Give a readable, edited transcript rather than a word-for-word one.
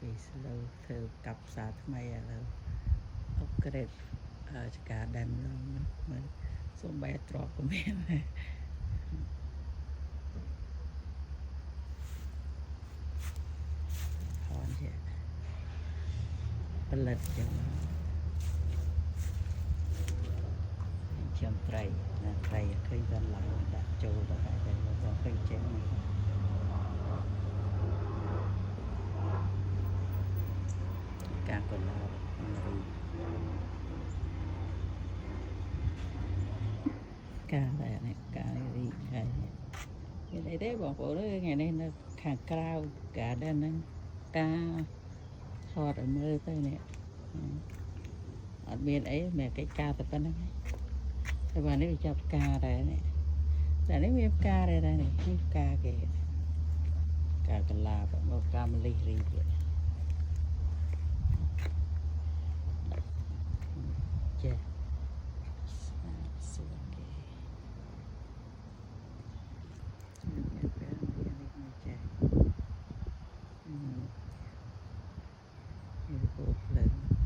ពីស្លូវធ្វើកាប់ផ្សារថ្មីឥឡូវអុកក្រេតចការដែនមិនសូមបែទ្របក៏មានថនជាផលិតចឹងចាំត្រីណាត្រីឃើញដល់ឡើងដាក់ចូលទៅតែដល់ឃើញចេញការកន្លងរីការដែរនេះការរីហើយមានអីទេបងប្អូនអើយថ្ងៃនេះនៅខាងក្រៅការដែរហ្នឹងការថតឲ្យមើលទៅនេះអត់មានអីមានកិច្ចការតែប៉ុណ្្នឹងតែបាទនេះវាចាប់ផ្កាដែរនេះតែនេះមានផ្កាដែរនេះផ្កាគេផ្កាកន្លាមកផ្កាម្លិះរីទៀតចេះសួរគេមានពេលនេះមិនចេះនេះពោភ្លើង